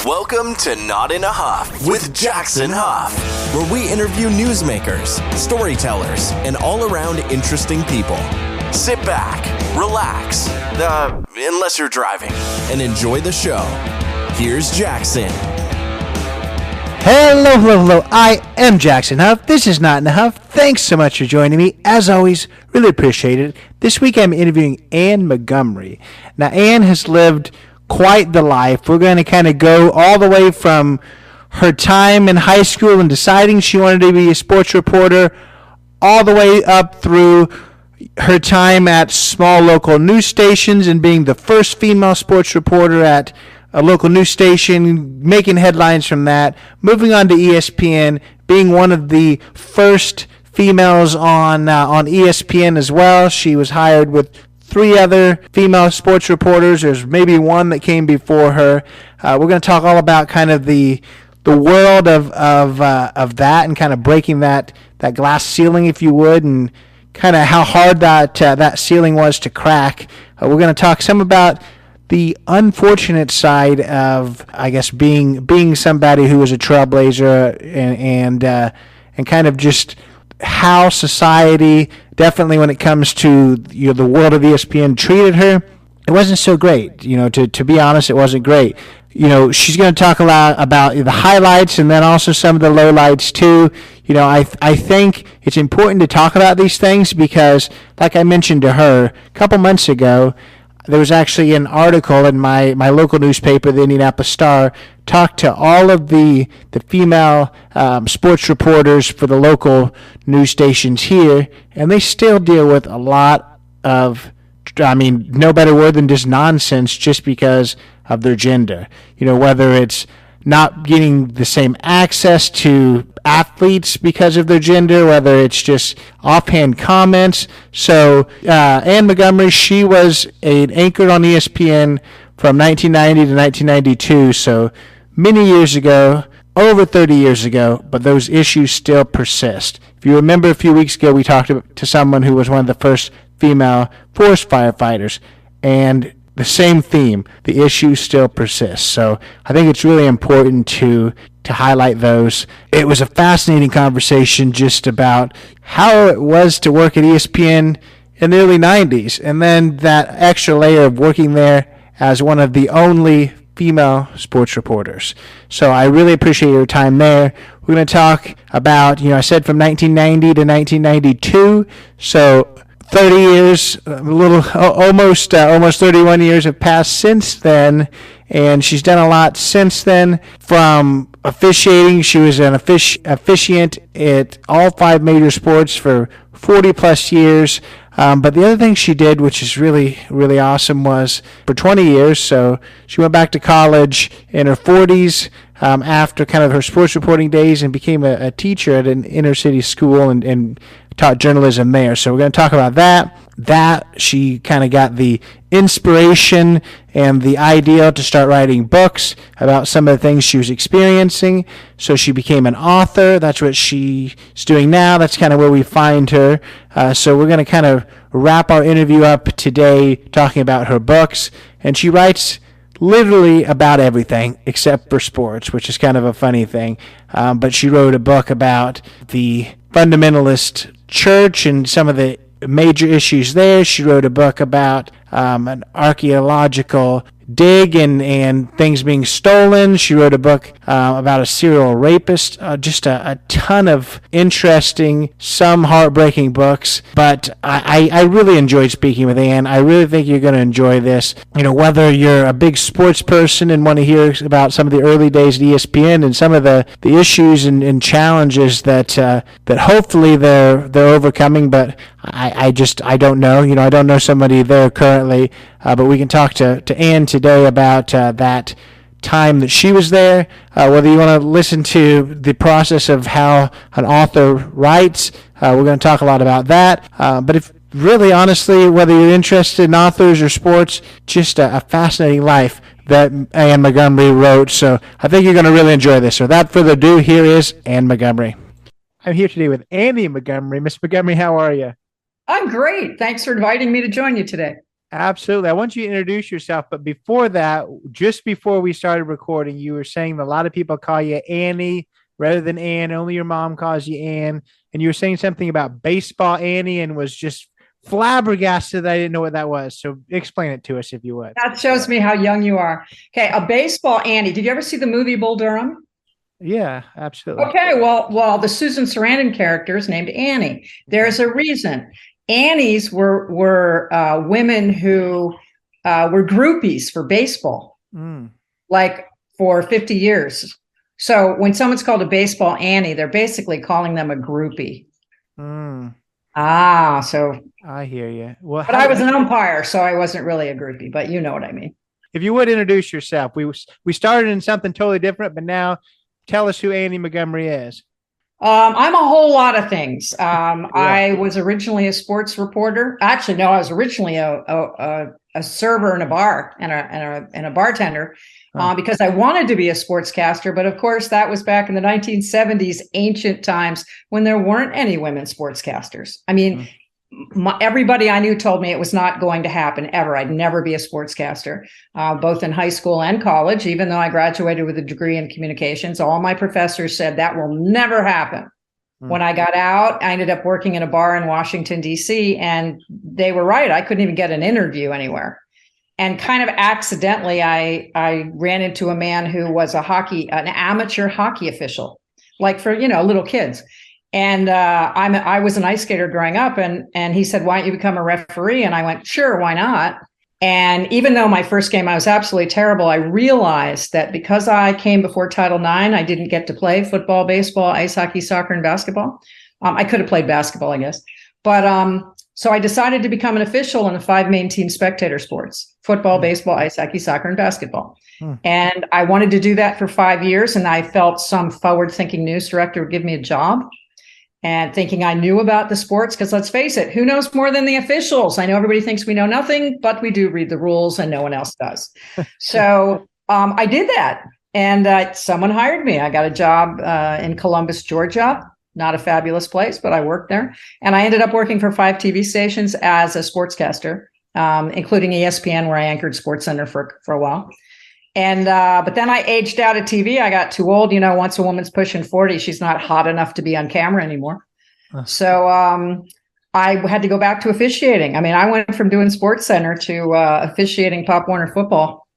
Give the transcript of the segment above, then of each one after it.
Welcome to Not in a Huff with Jackson Huff, where we interview newsmakers, storytellers, and all-around interesting people. Sit back, relax, unless you're driving, and enjoy the show. Here's Jackson. Hello. I am Jackson Huff. This is Not in a Huff. Thanks so much for joining me. As always, really appreciate it. This week I'm interviewing Anne Montgomery. Now, Anne has lived quite the life. We're going to kind of go all the way from her time in high school and deciding she wanted to be a sports reporter, all the way up through her time at small local news stations and being the first female sports reporter at a local news station, making headlines from that, moving on to ESPN, being one of the first females on ESPN as well. She was hired with 3 other female sports reporters. There's maybe one that came before her. We're going to talk all about kind of the world of that and kind of breaking that glass ceiling, if you would, and kind of how hard that ceiling was to crack. We're going to talk some about the unfortunate side of, I guess, being somebody who was a trailblazer and kind of just how society, definitely when it comes to the world of ESPN, treated her. It wasn't so great. To be honest, it wasn't great. She's going to talk a lot about the highlights and then also some of the lowlights too. I think it's important to talk about these things because, like I mentioned to her a couple months ago, there was actually an article in my local newspaper, the Indianapolis Star, talked to all of the female sports reporters for the local news stations here, and they still deal with a lot of, no better word than just nonsense just because of their gender. Whether it's not getting the same access to athletes because of their gender, whether it's just offhand comments. So Anne Montgomery, she was an anchor on ESPN from 1990 to 1992, so many years ago, over 30 years ago, but those issues still persist. If you remember a few weeks ago, we talked to someone who was one of the first female forest firefighters, and the same theme, the issue still persists. So I think it's really important to highlight those. It was a fascinating conversation just about how it was to work at ESPN in the early 90s, and then that extra layer of working there as one of the only female sports reporters. So I really appreciate your time there. We're going to talk about, I said from 1990 to 1992, so 30 years, almost 31 years have passed since then, and she's done a lot since then. From officiating, she was an officiant at all 5 major sports for 40 plus years. But the other thing she did, which is really, really awesome, was for 20 years. So she went back to college in her 40s after kind of her sports reporting days and became a teacher at an inner city school and taught journalism there. So we're going to talk about that. She kind of got the inspiration and the idea to start writing books about some of the things she was experiencing. So she became an author. That's what she's doing now. That's kind of where we find her. So we're going to kind of wrap our interview up today talking about her books. And she writes literally about everything except for sports, which is kind of a funny thing. But she wrote a book about the fundamentalist church and some of the major issues there. She wrote a book about an archaeological dig and things being stolen. She wrote a book about a serial rapist. Just a ton of interesting, some heartbreaking books. But I really enjoyed speaking with Anne. I really think you're going to enjoy this. Whether you're a big sports person and want to hear about some of the early days at ESPN and some of the issues and challenges that hopefully they're overcoming, but I don't know. I don't know somebody there currently, but we can talk to Anne today about that time that she was there. Whether you want to listen to the process of how an author writes, we're going to talk a lot about that. But if really, honestly, whether you're interested in authors or sports, just a fascinating life that Anne Montgomery wrote. So I think you're going to really enjoy this. So without further ado, here is Anne Montgomery. I'm here today with Anne Montgomery. Miss Montgomery, how are you? I'm great. Thanks for inviting me to join you today. Absolutely. I want you to introduce yourself, but before that, just before we started recording, you were saying that a lot of people call you Annie rather than Ann. Only your mom calls you Ann. And you were saying something about baseball Annie and was just flabbergasted that I didn't know what that was. So explain it to us if you would. That shows me how young you are. Okay, a baseball Annie. Did you ever see the movie Bull Durham? Yeah, absolutely. Okay, well, the Susan Sarandon character is named Annie. There's a reason. Annies were women who were groupies for baseball, like for 50 years. So when someone's called a baseball Annie, they're basically calling them a groupie. So I hear you. Well, but I was an umpire, so I wasn't really a groupie, but you know what I mean. If you would introduce yourself, we started in something totally different, but now tell us who Anne Montgomery is. I'm a whole lot of things. I was originally a sports reporter. Actually, no, I was originally a server in a bar and a bartender because I wanted to be a sportscaster. But of course, that was back in the 1970s, ancient times when there weren't any women sportscasters. I mean, everybody I knew told me it was not going to happen ever. I'd never be a sportscaster, both in high school and college. Even though I graduated with a degree in communications, all my professors said that will never happen. When I got out, I ended up working in a bar in Washington, D.C., and they were right. I couldn't even get an interview anywhere. And kind of accidentally, I ran into a man who was an amateur hockey official, like for, little kids. And I was an ice skater growing up, and he said, "Why don't you become a referee?" And I went, "Sure, why not?" And even though my first game I was absolutely terrible, I realized that because I came before Title IX, I didn't get to play football, baseball, ice hockey, soccer, and basketball. I could have played basketball, I guess. But so I decided to become an official in the 5 main team spectator sports: football, baseball, ice hockey, soccer, and basketball. And I wanted to do that for 5 years, and I felt some forward-thinking news director would give me a job. And thinking I knew about the sports, because let's face it, who knows more than the officials? I know everybody thinks we know nothing, but we do read the rules and no one else does. So I did that, and someone hired me. I got a job in Columbus, Georgia. Not a fabulous place, but I worked there. And I ended up working for 5 TV stations as a sportscaster, including ESPN, where I anchored SportsCenter for a while. And but then I aged out of TV. I got too old. Once a woman's pushing 40, she's not hot enough to be on camera anymore. So I had to go back to officiating. I mean, I went from doing SportsCenter to officiating Pop Warner football.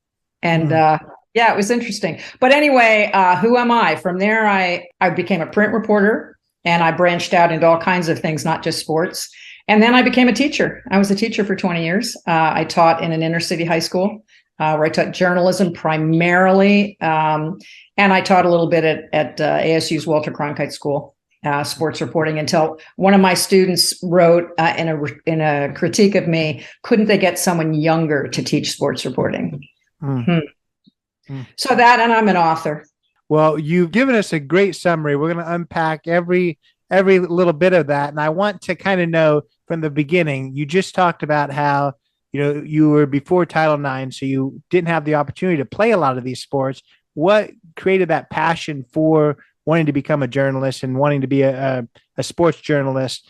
And it was interesting. But anyway, who am I? From there, I became a print reporter, and I branched out into all kinds of things, not just sports. And then I became a teacher. I was a teacher for 20 years. I taught in an inner city high school. Where I taught journalism primarily, and I taught a little bit at ASU's Walter Cronkite School, sports reporting, until one of my students wrote in a critique of me, couldn't they get someone younger to teach sports reporting? So that, and I'm an author. Well, you've given us a great summary. We're going to unpack every little bit of that, and I want to kind of know from the beginning. You just talked about how you were before Title IX, so you didn't have the opportunity to play a lot of these sports. What created that passion for wanting to become a journalist and wanting to be a sports journalist?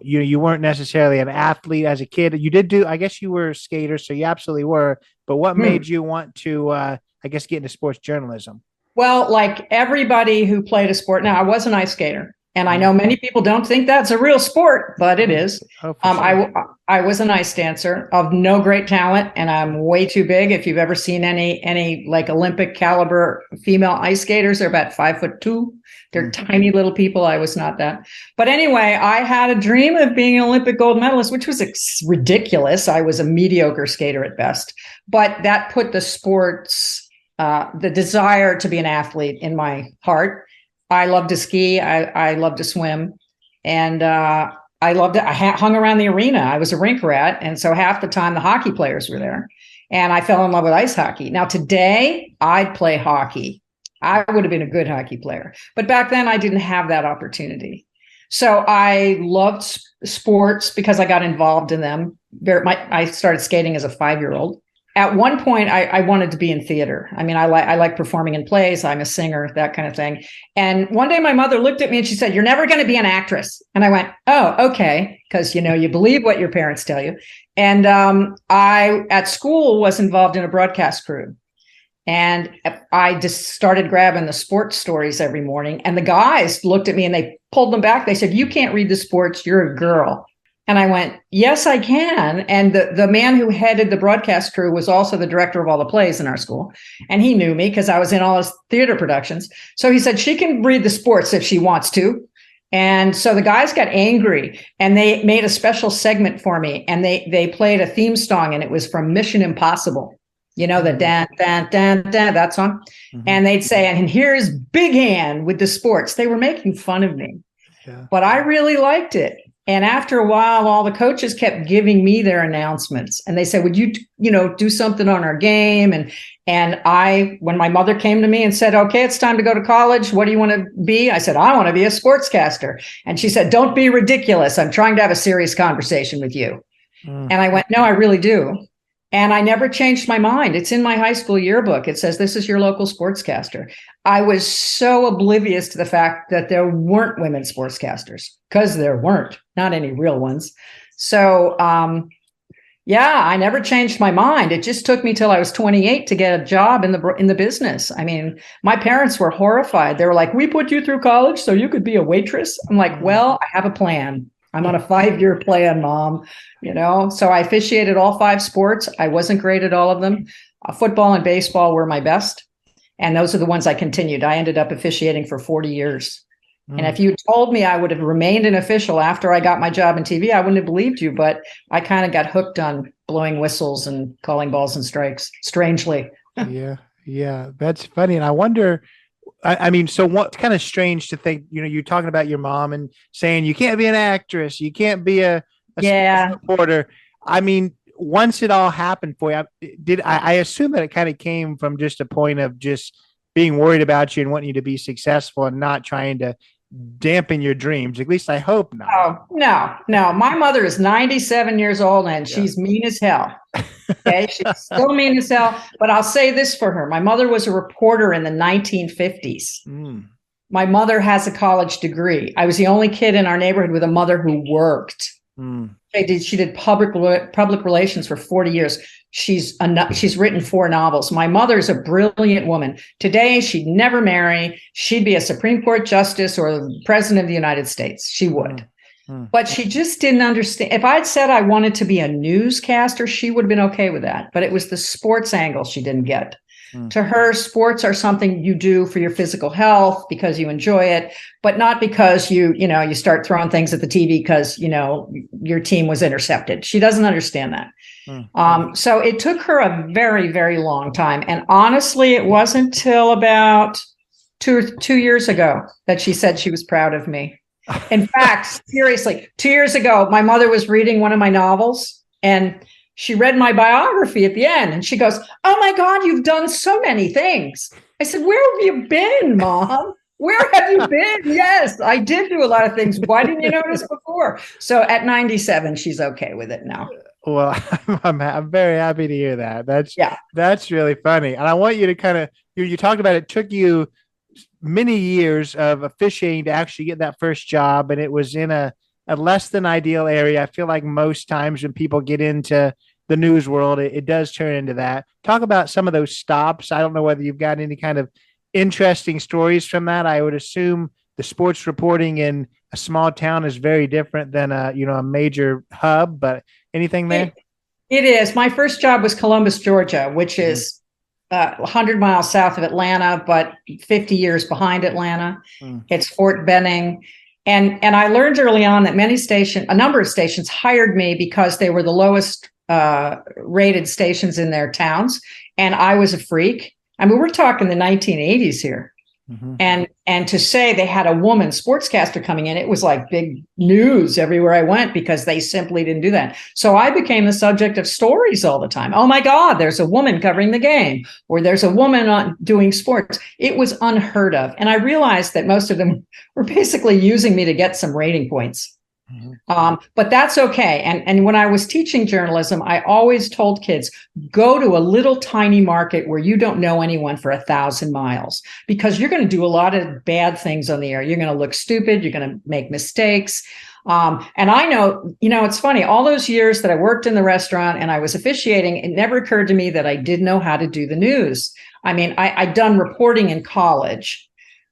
You weren't necessarily an athlete as a kid. You did I guess you were a skater, so you absolutely were. But what made you want to, get into sports journalism? Well, like everybody who played a sport. Now, I was an ice skater. And I know many people don't think that's a real sport, but it is. Sure. I was an ice dancer of no great talent, and I'm way too big. If you've ever seen any like Olympic caliber female ice skaters, they're about 5'2". They're tiny little people. I was not that. But anyway, I had a dream of being an Olympic gold medalist, which was ridiculous. I was a mediocre skater at best, but that put the sports, the desire to be an athlete in my heart. I love to ski. I love to swim. And I loved it. I hung around the arena. I was a rink rat. And so half the time the hockey players were there. And I fell in love with ice hockey. Now today I'd play hockey. I would have been a good hockey player. But back then I didn't have that opportunity. So I loved sports because I got involved in them. I started skating as a 5-year-old. at one point I wanted to be in theater. I mean, I like performing in plays. I'm a singer, that kind of thing. And one day my mother looked at me and she said, "You're never going to be an actress." And I went, "Oh, okay." Because, you believe what your parents tell you. And I, at school, was involved in a broadcast crew. And I just started grabbing the sports stories every morning. And the guys looked at me and they pulled them back. They said, "You can't read the sports. You're a girl." And I went, "Yes, I can." And the man who headed the broadcast crew was also the director of all the plays in our school. And he knew me because I was in all his theater productions. So he said, "She can read the sports if she wants to." And so the guys got angry and they made a special segment for me. And they played a theme song, and it was from Mission Impossible. The dan, dan, dan, dan, that song. Mm-hmm. And they'd say, "And here's Big Hand with the sports." They were making fun of me, but I really liked it. And after a while, all the coaches kept giving me their announcements, and they said, "Would you, do something on our game?" And when my mother came to me and said, "Okay, it's time to go to college. What do you want to be?" I said, "I want to be a sportscaster." And she said, "Don't be ridiculous. I'm trying to have a serious conversation with you." And I went, "No, I really do." And I never changed my mind. It's in my high school yearbook. It says, "This is your local sportscaster." I was so oblivious to the fact that there weren't women sportscasters, because there weren't, not any real ones. So, I never changed my mind. It just took me till I was 28 to get a job in the business. I mean, my parents were horrified. They were like, "We put you through college so you could be a waitress?" I'm like, "Well, I have a plan. I'm on a 5-year plan, Mom." So I officiated all 5 sports. I wasn't great at all of them. Football and baseball were my best. And those are the ones I continued. I ended up officiating for 40 years. And if you told me I would have remained an official after I got my job in TV, I wouldn't have believed you. But I kind of got hooked on blowing whistles and calling balls and strikes, strangely. Yeah, that's funny. And I wonder, I mean, so what's kind of strange to think, you're talking about your mom and saying you can't be an actress, you can't be a sports reporter. I mean, once it all happened for you, I assume that it kind of came from just a point of just being worried about you and wanting you to be successful and not trying to dampen your dreams. At least I hope not. Oh, no. My mother is 97 years old and she's mean as hell. Okay. She's still mean as hell, but I'll say this for her. My mother was a reporter in the 1950s. My mother has a college degree. I was the only kid in our neighborhood with a mother who worked. She did public relations for 40 years. She's written 4 novels. My mother's a brilliant woman. Today, she'd never marry. She'd be a Supreme Court justice or the president of the United States. She would. But she just didn't understand. If I'd said I wanted to be a newscaster, she would have been okay with that. But it was the sports angle she didn't get. To her, sports are something you do for your physical health because you enjoy it, but not because you start throwing things at the TV because, your team was intercepted. She doesn't understand that. So it took her a very, very long time. And honestly, it wasn't till about two years ago that she said she was proud of me. In fact, seriously, 2 years ago, my mother was reading one of my novels and she read my biography at the end and she goes, "Oh my God, you've done so many things." I said, "Where have you been, Mom? Where have you been?" "Yes, I did do a lot of things. Why didn't you notice before?" So at 97, she's okay with it now. Well, I'm very happy to hear that. That's really funny. And I want you to kind of, you talked about it took you many years of officiating to actually get that first job. And it was in a less than ideal area. I feel like most times when people get into the news world, it does turn into that. Talk about some of those stops. I don't know whether you've got any kind of interesting stories from that. I would assume the sports reporting in a small town is very different than a major hub, but anything there? It is. My first job was Columbus, Georgia, which is 100 miles south of Atlanta, but 50 years behind Atlanta. It's Fort Benning. And I learned early on that a number of stations hired me because they were the lowest rated stations in their towns. And I was a freak. I mean, we're talking the 1980s here. And to say they had a woman sportscaster coming in, it was like big news everywhere I went because they simply didn't do that. So I became the subject of stories all the time. "Oh my God, there's a woman covering the game," or "There's a woman doing sports." It was unheard of. And I realized that most of them were basically using me to get some rating points. But that's okay. And when I was teaching journalism, I always told kids, go to a little tiny market where you don't know anyone for 1,000 miles, because you're going to do a lot of bad things on the air. You're going to look stupid. You're going to make mistakes. And I know, it's funny, all those years that I worked in the restaurant and I was officiating, it never occurred to me that I didn't know how to do the news. I mean, I'd done reporting in college.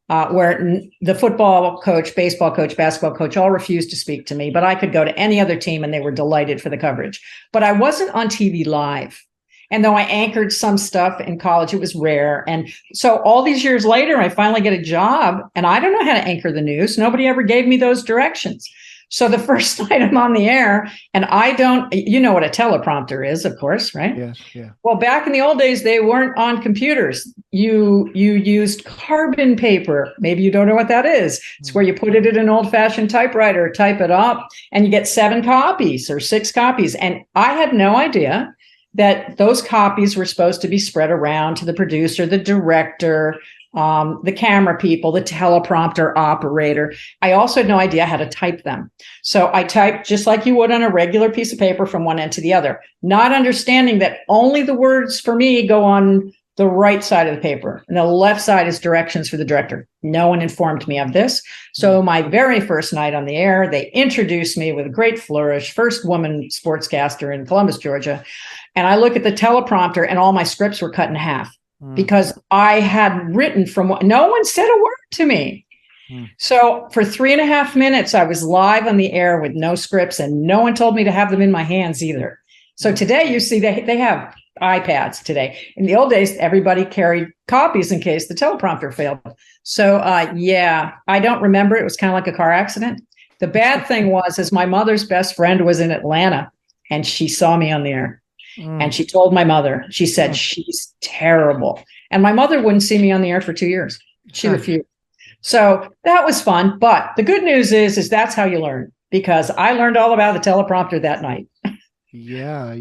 Where the football coach, baseball coach, basketball coach all refused to speak to me, but I could go to any other team and they were delighted for the coverage. But I wasn't on TV live. And though I anchored some stuff in college, it was rare. And so all these years later, I finally get a job and I don't know how to anchor the news. Nobody ever gave me those directions. So the first night I'm on the air and I don't, you know what a teleprompter is, of course, right? Yes, yeah. Well, back in the old days, they weren't on computers. You used carbon paper. Maybe you don't know what that is. It's where you put it in an old-fashioned typewriter, type it up, and you get 7 copies or 6 copies. And I had no idea that those copies were supposed to be spread around to the producer, the director, the camera people, the teleprompter operator. I also had no idea how to type them. So I typed just like you would on a regular piece of paper from one end to the other, not understanding that only the words for me go on the right side of the paper and the left side is directions for the director. No one informed me of this. So my very first night on the air, they introduced me with a great flourish, first woman sportscaster in Columbus, Georgia. And I look at the teleprompter and all my scripts were cut in half. Because I had written no one said a word to me. So for 3.5 minutes, I was live on the air with no scripts and no one told me to have them in my hands either. So today you see they have iPads today. In the old days, everybody carried copies in case the teleprompter failed. So I don't remember. It was kind of like a car accident. The bad thing is my mother's best friend was in Atlanta and she saw me on the air. And she told my mother, she said, she's terrible. And my mother wouldn't see me on the air for 2 years. She refused. So that was fun. But the good news is that's how you learn, because I learned all about the teleprompter that night. Yeah.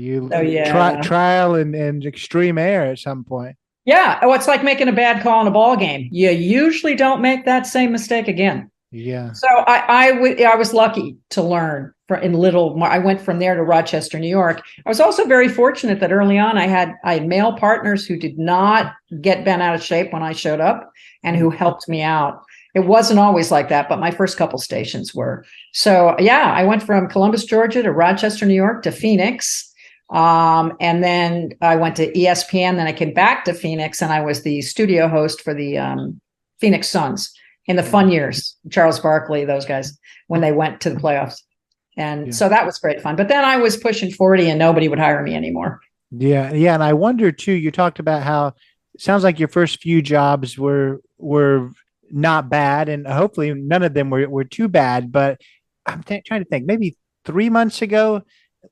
Trial and extreme error at some point. Yeah. Oh, it's like making a bad call in a ball game. You usually don't make that same mistake again. Yeah. So I was lucky to learn I went from there to Rochester, New York. I was also very fortunate that early on I had male partners who did not get bent out of shape when I showed up and who helped me out. It wasn't always like that, but my first couple stations were. So yeah, I went from Columbus, Georgia to Rochester, New York to Phoenix. And then I went to ESPN. Then I came back to Phoenix and I was the studio host for the Phoenix Suns in the fun years, Charles Barkley, those guys, when they went to the playoffs. And so that was great fun. But then I was pushing 40 and nobody would hire me anymore. Yeah. Yeah. And I wonder too, you talked about how it sounds like your first few jobs were not bad. And hopefully none of them were too bad. But I'm trying to think, maybe 3 months ago,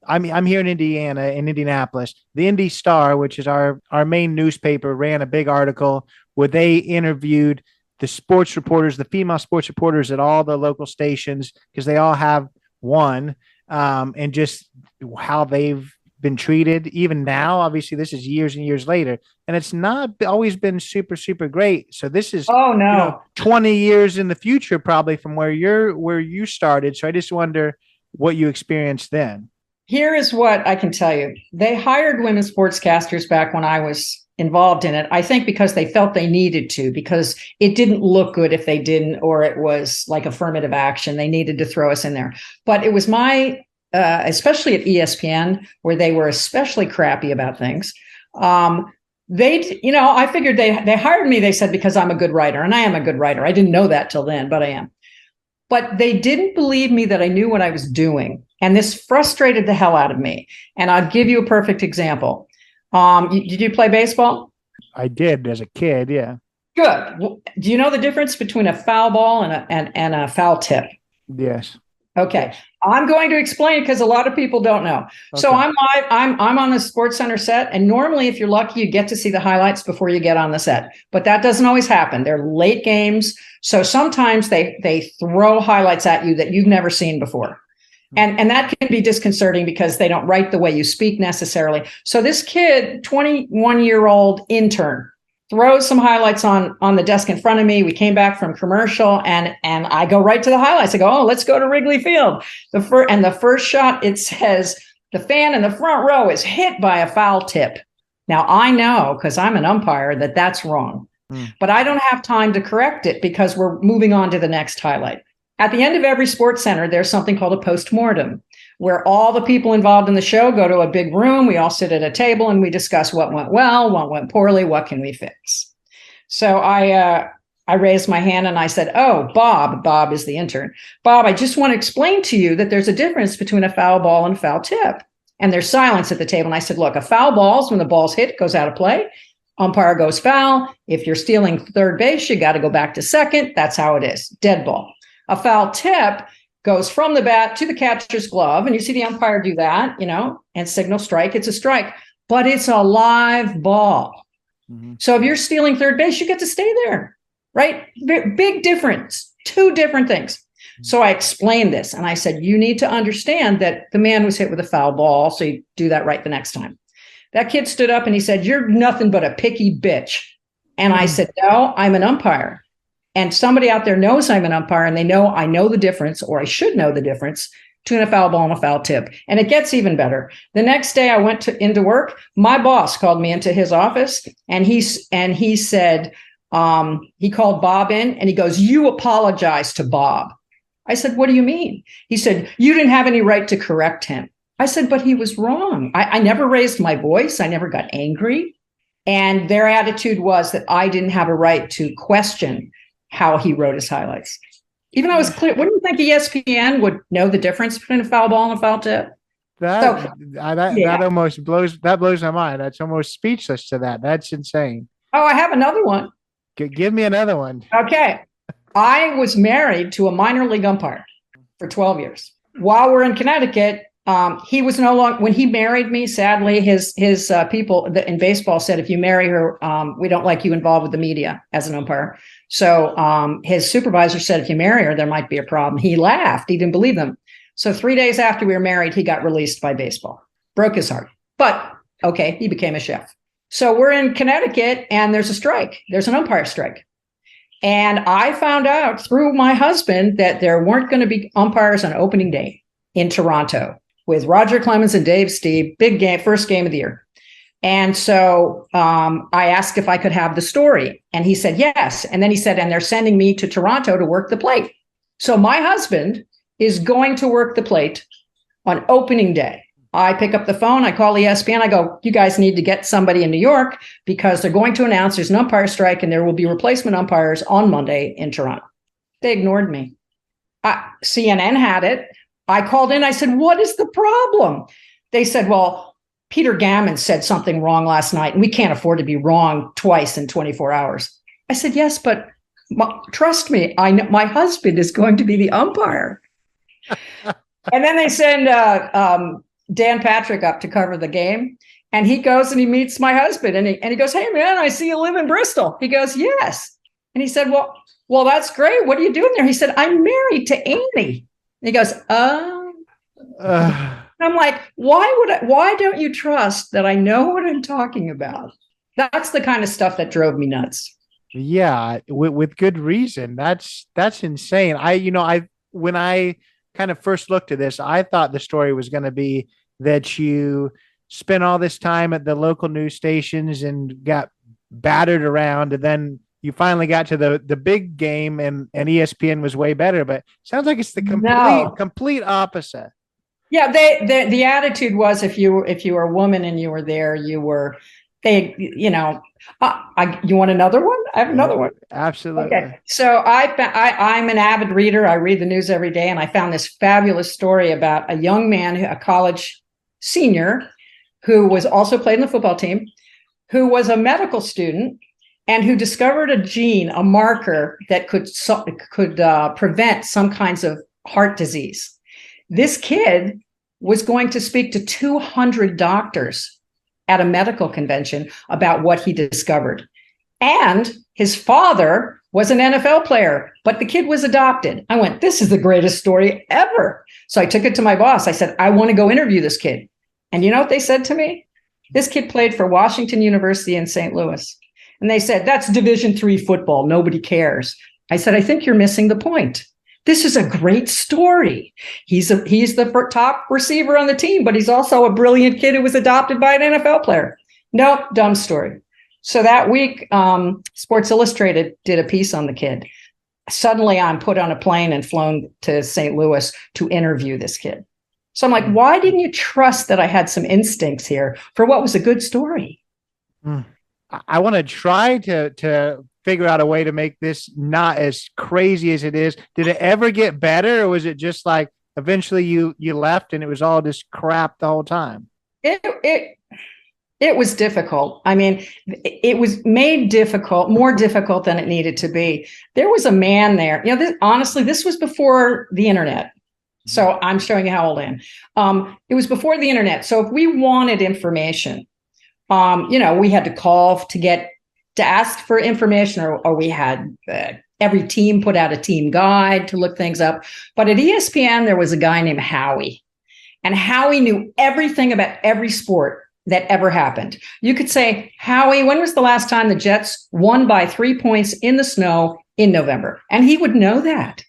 I'm here in Indiana, in Indianapolis. The Indy Star, which is our main newspaper, ran a big article where they interviewed the sports reporters, the female sports reporters at all the local stations, because they all have one, and just how they've been treated. Even now, obviously, this is years and years later, and it's not always been super, super great. So this is 20 years in the future, probably from where you started. So I just wonder what you experienced then. Here is what I can tell you. They hired women sportscasters back when I was involved in it, I think because they felt they needed to, because it didn't look good if they didn't, or it was like affirmative action. They needed to throw us in there. But it was especially at ESPN, where they were especially crappy about things. I figured they hired me, they said, because I'm a good writer, and I am a good writer. I didn't know that till then, but I am. But they didn't believe me that I knew what I was doing. And this frustrated the hell out of me. And I'll give you a perfect example. Did you play baseball? I did as a kid. Yeah. Good. Do you know the difference between a foul ball and a foul tip? Yes. Okay. I'm going to explain because a lot of people don't know. Okay. So I'm live. I'm on the SportsCenter set, and normally, if you're lucky, you get to see the highlights before you get on the set. But that doesn't always happen. They're late games, so sometimes they throw highlights at you that you've never seen before. And that can be disconcerting because they don't write the way you speak necessarily. So this kid, 21-year-old intern, throws some highlights on the desk in front of me. We came back from commercial, and I go right to the highlights. I go, oh, let's go to Wrigley Field. The first shot, it says the fan in the front row is hit by a foul tip. Now, I know, because I'm an umpire, that that's wrong. But I don't have time to correct it because we're moving on to the next highlight. At the end of every sports center, there's something called a postmortem, where all the people involved in the show go to a big room. We all sit at a table and we discuss what went well, what went poorly, what can we fix. So I raised my hand and I said, oh, Bob is the intern. Bob, I just want to explain to you that there's a difference between a foul ball and a foul tip. And there's silence at the table. And I said, look, a foul ball is when the ball's hit, goes out of play. Umpire goes foul. If you're stealing third base, you got to go back to second. That's how it is. Dead ball. A foul tip goes from the bat to the catcher's glove. And you see the umpire do that, and signal strike. It's a strike, but it's a live ball. Mm-hmm. So if you're stealing third base, you get to stay there, right? Big difference, two different things. Mm-hmm. So I explained this and I said, you need to understand that the man was hit with a foul ball. So you do that right the next time. That kid stood up and he said, you're nothing but a picky bitch. And I said, no, I'm an umpire. And somebody out there knows I'm an umpire and they know I know the difference, or I should know the difference between a foul ball and a foul tip. And it gets even better. The next day I went into work. My boss called me into his office and he said, he called Bob in and he goes, you apologize to Bob. I said, what do you mean? He said, you didn't have any right to correct him. I said, but he was wrong. I never raised my voice. I never got angry. And their attitude was that I didn't have a right to question how he wrote his highlights. Even though it was clear, wouldn't you think ESPN would know the difference between a foul ball and a foul tip? That almost blows my mind. That's almost speechless to that. That's insane. Oh, I have another one. Give me another one. Okay. I was married to a minor league umpire for 12 years. While we're in Connecticut, he was no longer, when he married me, sadly, his people in baseball said, if you marry her, we don't like you involved with the media as an umpire. So his supervisor said, if you marry her, there might be a problem. He laughed. He didn't believe them. So 3 days after we were married, he got released by baseball. Broke his heart. But okay, he became a chef. So we're in Connecticut and there's a strike. There's an umpire strike. And I found out through my husband that there weren't going to be umpires on opening day in Toronto with Roger Clemens and Dave Steve, big game, first game of the year. And so I asked if I could have the story. And he said, yes. And then he said, and they're sending me to Toronto to work the plate. So my husband is going to work the plate on opening day. I pick up the phone. I call ESPN. I go, you guys need to get somebody in New York because they're going to announce there's an umpire strike and there will be replacement umpires on Monday in Toronto. They ignored me. CNN had it. I called in. I said, what is the problem? They said, well, Peter Gammon said something wrong last night, and we can't afford to be wrong twice in 24 hours. I said, yes, but trust me, I know my husband is going to be the umpire. And then they send Dan Patrick up to cover the game. And he goes and he meets my husband. And he goes, hey, man, I see you live in Bristol. He goes, yes. And he said, well, that's great. What are you doing there? He said, I'm married to Annie. And he goes, I'm like, why don't you trust that I know what I'm talking about? That's the kind of stuff that drove me nuts. Yeah, with good reason. That's insane. When I kind of first looked at this, I thought the story was going to be that you spent all this time at the local news stations and got battered around, and then you finally got to the big game and ESPN was way better. But it sounds like it's the complete opposite. Yeah, the attitude was if you were a woman and you were there, you were you want another one? I have another one. Absolutely. Okay. So I'm an avid reader. I read the news every day, and I found this fabulous story about a young man, a college senior, who was also played in the football team, who was a medical student, and who discovered a gene, a marker that could prevent some kinds of heart disease. This kid was going to speak to 200 doctors at a medical convention about what he discovered. And his father was an NFL player, but the kid was adopted. I went, this is the greatest story ever. So I took it to my boss. I said, I want to go interview this kid. And you know what they said to me? This kid played for Washington University in St. Louis. And they said, that's Division III football. Nobody cares. I said, I think you're missing the point. This is a great story. He's the top receiver on the team, but he's also a brilliant kid who was adopted by an NFL player. No, dumb story. So that week, Sports Illustrated did a piece on the kid. Suddenly, I'm put on a plane and flown to St. Louis to interview this kid. So I'm like, why didn't you trust that I had some instincts here for what was a good story? I want to try to figure out a way to make this not as crazy as it is. Did it ever get better, or was it just like eventually you left and it was all just crap the whole time? It was difficult. I mean, it was made more difficult than it needed to be. There was a man there. Honestly, this was before the internet. So I'm showing you how old I am. It was before the internet. So if we wanted information, we had to call to ask for information, or we had every team put out a team guide to look things up. But at ESPN, there was a guy named Howie, and Howie knew everything about every sport that ever happened. You could say, Howie, when was the last time the Jets won by 3 points in the snow in November? And he would know that.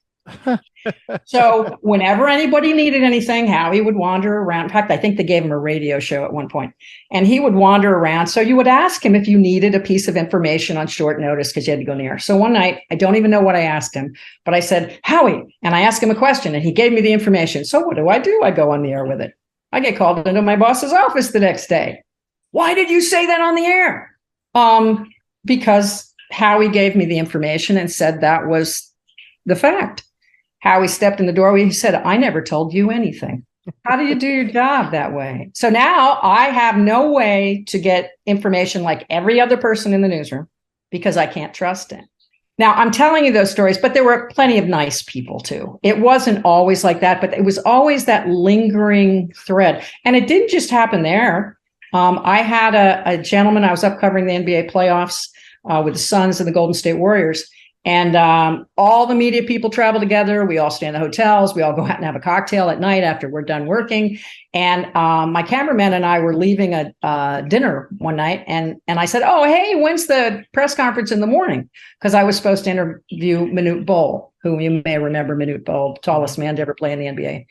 So whenever anybody needed anything, Howie would wander around. In fact, I think they gave him a radio show at one point, and he would wander around. So you would ask him if you needed a piece of information on short notice because you had to go near. So one night, I don't even know what I asked him, but I said, Howie, and I asked him a question, and he gave me the information. So what do? I go on the air with it. I get called into my boss's office the next day. Why did you say that on the air? Because Howie gave me the information and said that was the fact. Howie stepped in the doorway. He said, I never told you anything. How do you do your job that way? So now I have no way to get information like every other person in the newsroom because I can't trust it. Now, I'm telling you those stories, but there were plenty of nice people, too. It wasn't always like that, but it was always that lingering thread. And it didn't just happen there. I had a gentleman, I was up covering the NBA playoffs with the Suns and the Golden State Warriors. And all the media people travel together. We all stay in the hotels. We all go out and have a cocktail at night after we're done working. And my cameraman and I were leaving a dinner one night. And I said, oh, hey, when's the press conference in the morning? Because I was supposed to interview Manute Bol, who you may remember, Manute Bol, tallest man to ever play in the NBA.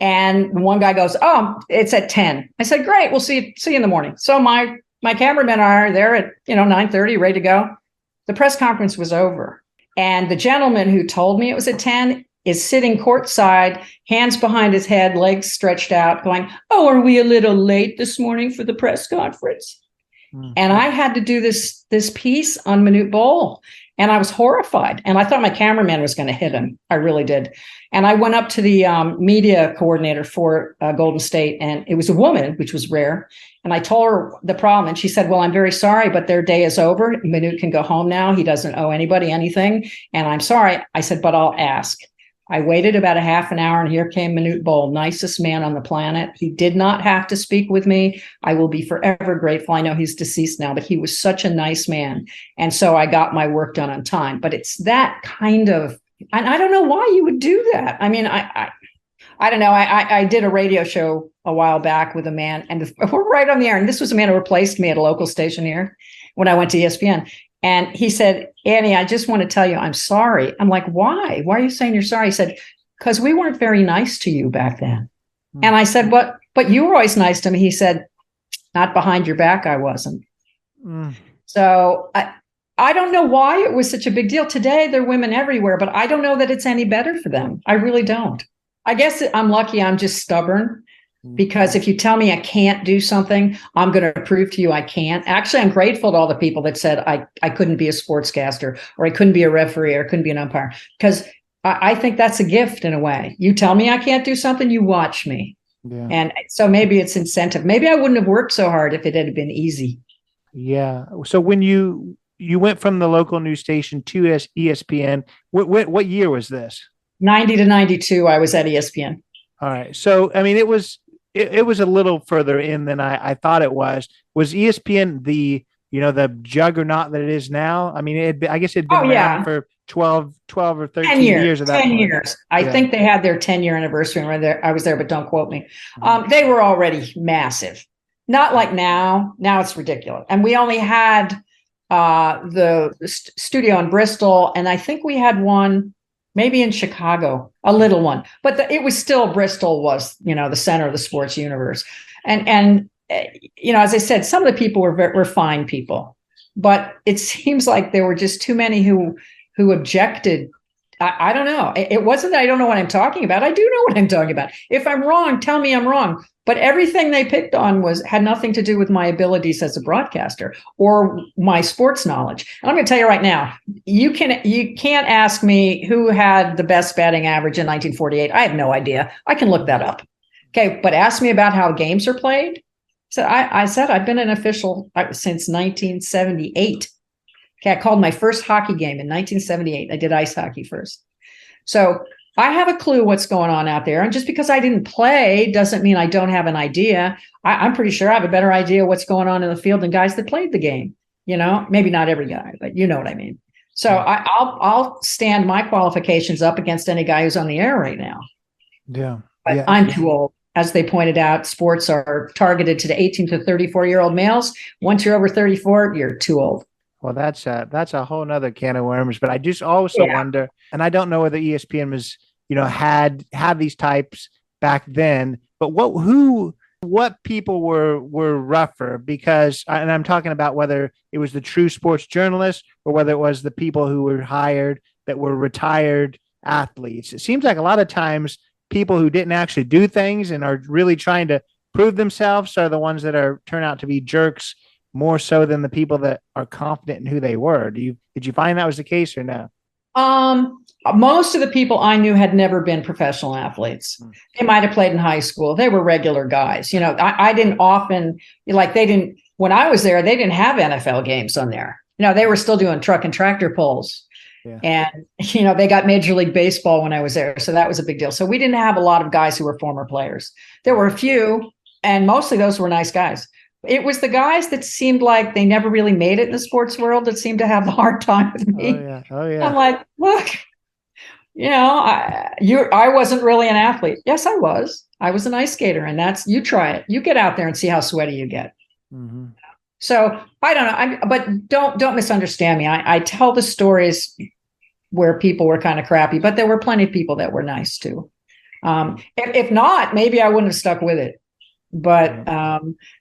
And one guy goes, oh, it's at 10. I said, great, we'll see you in the morning. So my cameramen are there at 9:30, ready to go. The press conference was over. And the gentleman who told me it was at 10 is sitting courtside, hands behind his head, legs stretched out, going, oh, are we a little late this morning for the press conference? Mm-hmm. And I had to do this piece on Manute Bol. And I was horrified. And I thought my cameraman was going to hit him. I really did. And I went up to the media coordinator for Golden State, and it was a woman, which was rare. And I told her the problem. And she said, well, I'm very sorry, but their day is over. Manute can go home now. He doesn't owe anybody anything. And I'm sorry. I said, but I'll ask. I waited about a half an hour, and here came Manute Bol, nicest man on the planet. He did not have to speak with me. I will be forever grateful. I know he's deceased now, but he was such a nice man. And so I got my work done on time. But it's that kind of, and I don't know why you would do that. I mean, I don't know. I did a radio show a while back with a man, and we're right on the air. And this was a man who replaced me at a local station here when I went to ESPN. And he said, Annie, I just want to tell you, I'm sorry. I'm like, why? Why are you saying you're sorry? He said, because we weren't very nice to you back then. Mm-hmm. And I said, but you were always nice to me. He said, not behind your back, I wasn't. Mm. So I don't know why it was such a big deal. Today, there are women everywhere, but I don't know that it's any better for them. I really don't. I guess I'm lucky I'm just stubborn. Because if you tell me I can't do something, I'm going to prove to you I can't. Actually, I'm grateful to all the people that said I couldn't be a sportscaster, or I couldn't be a referee, or couldn't be an umpire, because I think that's a gift in a way. You tell me I can't do something, you watch me. Yeah. And so maybe it's incentive. Maybe I wouldn't have worked so hard if it had been easy. Yeah. So when you went from the local news station to ESPN, what year was this? 90 to 92, I was at ESPN. All right. So, I mean, it was a little further in than I thought it was. Was ESPN the juggernaut that it is now? I mean, I guess it'd been around for 12 or 13 years. 10 years. I think they had their 10-year anniversary when I was there, but don't quote me. They were already massive. Not like now. Now it's ridiculous. And we only had the studio in Bristol, and I think we had one maybe in Chicago, a little one, but it was still, Bristol was, the center of the sports universe. And as I said, some of the people were fine people, but it seems like there were just too many who objected. I don't know. It wasn't that I don't know what I'm talking about. I do know what I'm talking about. If I'm wrong, tell me I'm wrong. But everything they picked on had nothing to do with my abilities as a broadcaster or my sports knowledge. And I'm going to tell you right now, you can't ask me who had the best batting average in 1948. I have no idea. I can look that up. Okay, but ask me about how games are played. So I said I've been an official since 1978. Okay, I called my first hockey game in 1978. I did ice hockey first. So I have a clue what's going on out there. And just because I didn't play doesn't mean I don't have an idea. I'm pretty sure I have a better idea what's going on in the field than guys that played the game. Maybe not every guy, but you know what I mean. So I'll stand my qualifications up against any guy who's on the air right now. Yeah. But I'm too old. As they pointed out, sports are targeted to the 18 to 34-year-old males. Once you're over 34, you're too old. Well, that's a whole nother can of worms. But I just also wonder, and I don't know whether ESPN was, had these types back then, but what people were rougher, because, and I'm talking about whether it was the true sports journalists or whether it was the people who were hired that were retired athletes. It seems like a lot of times people who didn't actually do things and are really trying to prove themselves are the ones that turn out to be jerks, more so than the people that are confident in who they were. Did you find that was the case or no? Most of the people I knew had never been professional athletes. They might have played in high school. They were regular guys. I didn't often, when I was there, they didn't have NFL games on there. They were still doing truck and tractor pulls. Yeah. And, they got Major League Baseball when I was there. So that was a big deal. So we didn't have a lot of guys who were former players. There were a few, and mostly those were nice guys. It was the guys that seemed like they never really made it in the sports world that seemed to have the hard time with me. Oh, yeah. I'm like, look, I wasn't really an athlete. Yes, I was. I was an ice skater, and you try it. You get out there and see how sweaty you get. Mm-hmm. So I don't know. But don't misunderstand me. I tell the stories where people were kind of crappy, but there were plenty of people that were nice too. If not, maybe I wouldn't have stuck with it. But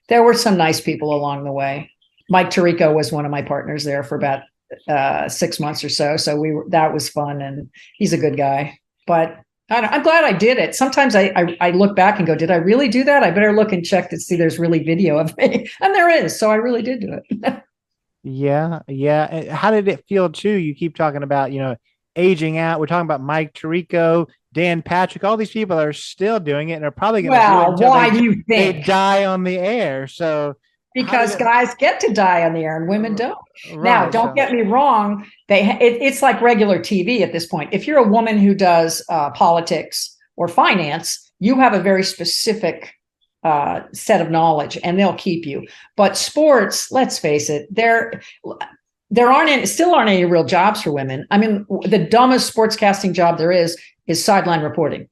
there were some nice people along the way. Mike Tirico was one of my partners there for about 6 months or so. So that was fun, and he's a good guy. But I'm glad I did it. Sometimes I look back and go, did I really do that? I better look and check to see there's really video of me. And there is. So I really did do it. Yeah. How did it feel too? You keep talking about, aging out. We're talking about Mike Tirico, Dan Patrick. All these people are still doing it and are probably going to do it until why do you think they die on the air? So because guys get to die on the air and women don't. Right, now, don't get me wrong. It's like regular TV at this point. If you're a woman who does politics or finance, you have a very specific set of knowledge, and they'll keep you. But sports, let's face it, there still aren't any real jobs for women. I mean, the dumbest sportscasting job there is sideline reporting.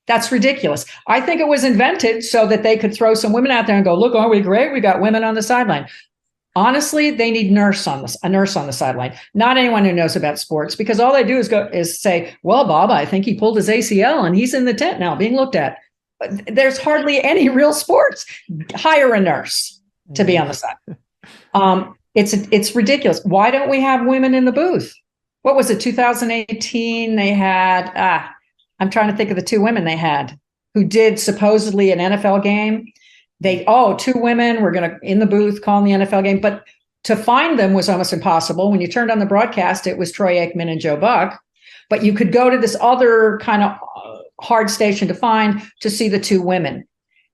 That's ridiculous. I think it was invented so that they could throw some women out there and go, look, aren't we great? We got women on the sideline. Honestly, they need a nurse on the sideline, not anyone who knows about sports, because all they do is say, well, Bob, I think he pulled his ACL and he's in the tent now being looked at. There's hardly any real sports. Hire a nurse to be on the side. It's ridiculous. Why don't we have women in the booth? What was it? 2018, they had, I'm trying to think of the two women they had who did supposedly an NFL game. Two women were going to in the booth calling the NFL game, but to find them was almost impossible. When you turned on the broadcast, it was Troy Aikman and Joe Buck, but you could go to this other kind of hard station to find to see the two women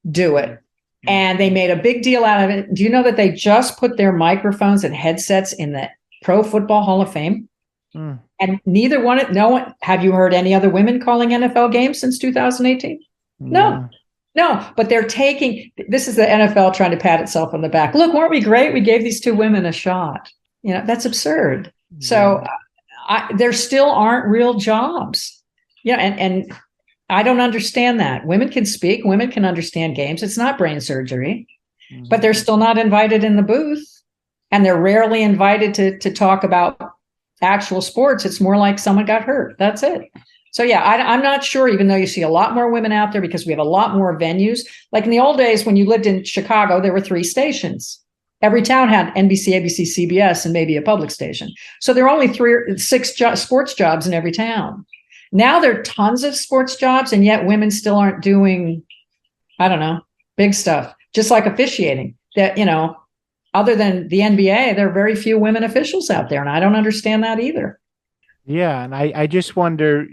do it. And they made a big deal out of it. Do you know that they just put their microphones and headsets in the Pro Football Hall of Fame? And no one, have you heard any other women calling NFL games since 2018? No, but this is the NFL trying to pat itself on the back. Look, weren't we great? We gave these two women a shot. That's absurd. Yeah. So there still aren't real jobs. And I don't understand that. Women can speak, women can understand games. It's not brain surgery, but they're still not invited in the booth. and they're rarely invited to talk about actual sports. It's more like someone got hurt. That's it. So yeah, I'm not sure, even though you see a lot more women out there because we have a lot more venues. Like in the old days, when you lived in Chicago, there were 3 stations. Every town had NBC, ABC, CBS, and maybe a public station. So there are only 3 or 6 sports jobs in every town. Now there are tons of sports jobs, and yet women still aren't doing, I don't know, big stuff. Just like officiating, that, other than the NBA, there are very few women officials out there, and I don't understand that either. Yeah, and I just wonder.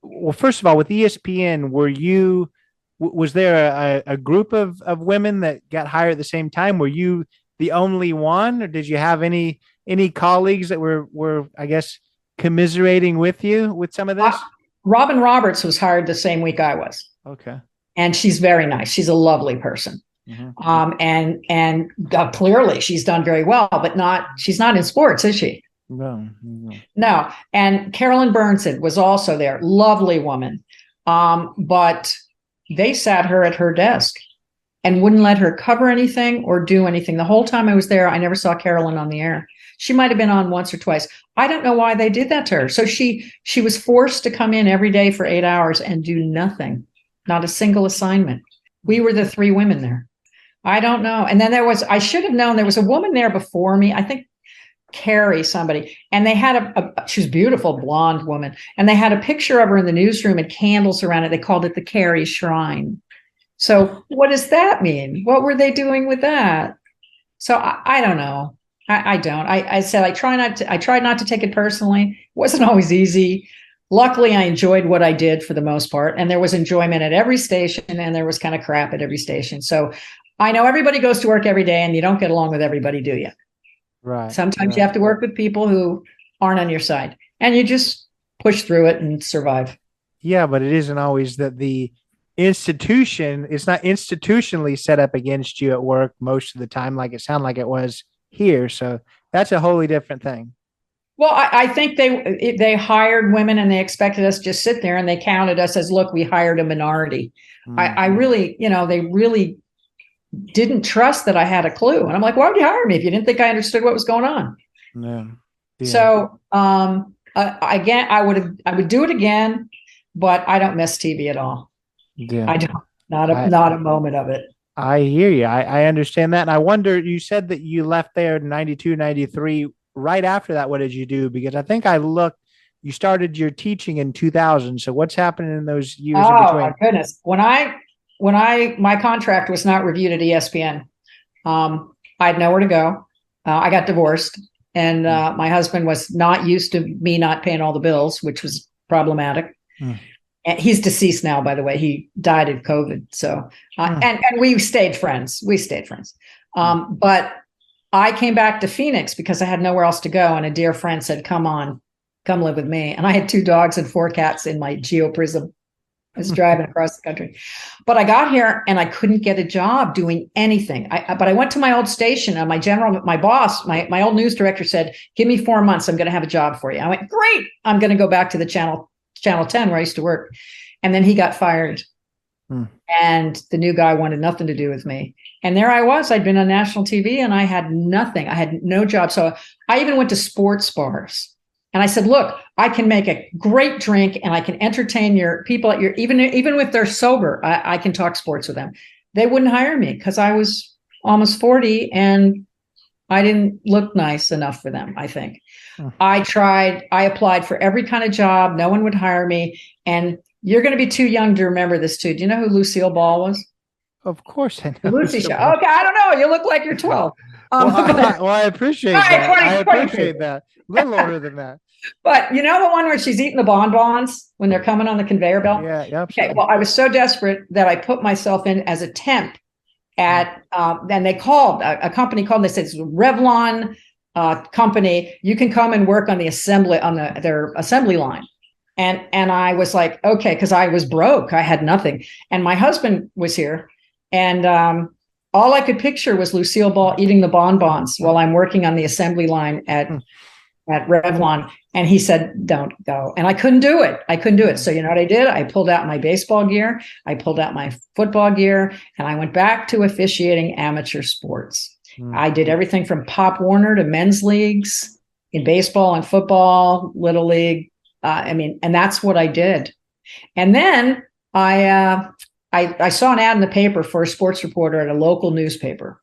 Well, first of all, with ESPN, was there a group of women that got hired at the same time? Were you the only one, or did you have any colleagues that were I guess commiserating with you with some of this? Robin Roberts was hired the same week I was. Okay. And she's very nice. She's a lovely person. Mm-hmm. And clearly she's done very well, but she's not in sports, is she? No. And Carolyn Burnson was also there. Lovely woman. But they sat her at her desk and wouldn't let her cover anything or do anything. The whole time I was there, I never saw Carolyn on the air. She might have been on once or twice. I don't know why they did that to her. So she was forced to come in every day for 8 hours and do nothing, not a single assignment. We were the 3 women there. I don't know. And then I should have known, there was a woman there before me, I think Carrie somebody, and they had she was a beautiful blonde woman, and they had a picture of her in the newsroom and candles around it. They called it the Carrie Shrine. So what does that mean? What were they doing with that? So I don't know. I don't. I said I tried not to take it personally. It wasn't always easy. Luckily, I enjoyed what I did for the most part, and there was enjoyment at every station, and there was kind of crap at every station. So I know everybody goes to work every day, and you don't get along with everybody, do you? Right. Sometimes you have to work with people who aren't on your side, and you just push through it and survive. Yeah, but it isn't always that the institution, it's not institutionally set up against you at work most of the time, like it sounded like it was here. So that's a wholly different thing. Well, I think they hired women and they expected us to just sit there, and they counted us as, look, we hired a minority. Mm-hmm. I really, they really didn't trust that I had a clue. And I'm like, why would you hire me if you didn't think I understood what was going on? No. Yeah. So again, I would do it again, but I don't miss TV at all. Yeah. I don't, not a moment of it. I hear you. I understand that. And I wonder, you said that you left there in 92, 93. Right after that, what did you do? Because I think you started your teaching in 2000. So what's happening in those years in between? Oh my goodness. When my contract was not reviewed at ESPN, I had nowhere to go. I got divorced, and my husband was not used to me not paying all the bills, which was problematic. And he's deceased now, by the way. He died of COVID. So, and we stayed friends. But I came back to Phoenix because I had nowhere else to go. And a dear friend said, come live with me. And I had 2 dogs and 4 cats in my Geo Prism. I was driving across the country, but I got here and I couldn't get a job doing anything. But I went to my old station, and my boss, my old news director said, give me 4 months. I'm going to have a job for you. I went, great. I'm going to go back to the Channel 10 where I used to work. And then he got fired. And the new guy wanted nothing to do with me. And there I was. I'd been on national TV and I had nothing. I had no job. So I even went to sports bars. And I said, look, I can make a great drink and I can entertain your people at even if they're sober, I can talk sports with them. They wouldn't hire me because I was almost 40 and I didn't look nice enough for them, I think. I applied for every kind of job. No one would hire me. And you're going to be too young to remember this too. Do you know who Lucille Ball was? Of course I know. Lucy Show. Okay, I don't know. You look like you're 12. I appreciate that. 20, I appreciate that. A little older than that. But you know the one where she's eating the bonbons when they're coming on the conveyor belt? Yeah, absolutely. Okay, well, I was so desperate that I put myself in as a temp at, then they called, a company called, and they said, it's a Revlon company. You can come and work on the assembly, on their assembly line. And I was like, okay, because I was broke. I had nothing. And my husband was here. And all I could picture was Lucille Ball eating the bonbons while I'm working on the assembly line at Revlon. And he said, don't go. And I couldn't do it. So you know what I did? I pulled out my baseball gear. I pulled out my football gear, and I went back to officiating amateur sports. I did everything from Pop Warner to men's leagues in baseball and football, Little League. And that's what I did. And then I saw an ad in the paper for a sports reporter at a local newspaper.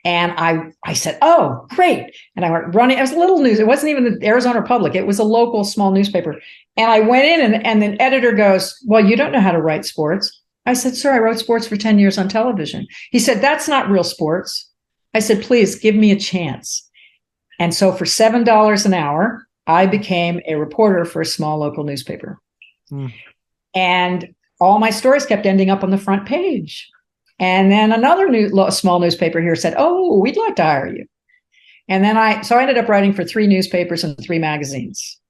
And I said, oh, great. And I went running. It was a little news. It wasn't even the Arizona Republic. It was a local small newspaper. And I went in and the editor goes, well, you don't know how to write sports. I said, sir, I wrote sports for 10 years on television. He said, that's not real sports. I said, please give me a chance. And so for $7 an hour, I became a reporter for a small local newspaper. And all my stories kept ending up on the front page. And then another small newspaper here said, oh, we'd like to hire you. And then I ended up writing for 3 newspapers and 3 magazines.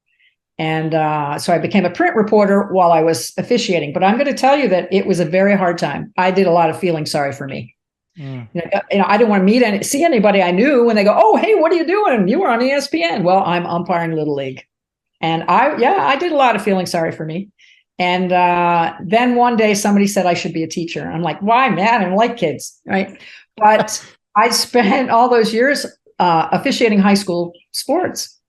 And so I became a print reporter while I was officiating. But I'm going to tell you that it was a very hard time. I did a lot of feeling sorry for me. I didn't want to see anybody I knew when they go, oh, hey, what are you doing? You were on ESPN. Well, I'm umpiring Little League. And I did a lot of feeling sorry for me. And then one day somebody said I should be a teacher. I'm like, why, man? I don't like kids, right? But I spent all those years officiating high school sports.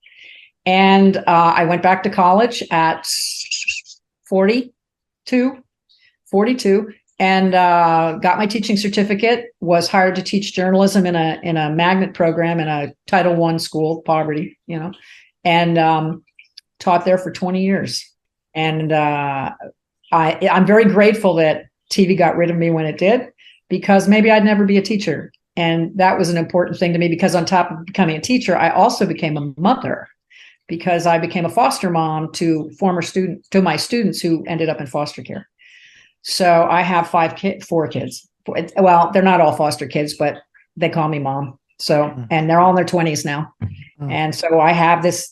And I went back to college at 42 and got my teaching certificate, was hired to teach journalism in a magnet program in a Title I school, poverty, and taught there for 20 years. And I'm very grateful that TV got rid of me when it did, because maybe I'd never be a teacher. And that was an important thing to me, because on top of becoming a teacher, I also became a mother, because I became a foster mom to my students who ended up in foster care. So I have 4 kids. Well, they're not all foster kids, but they call me mom. So, and they're all in their 20s now. And so I have this.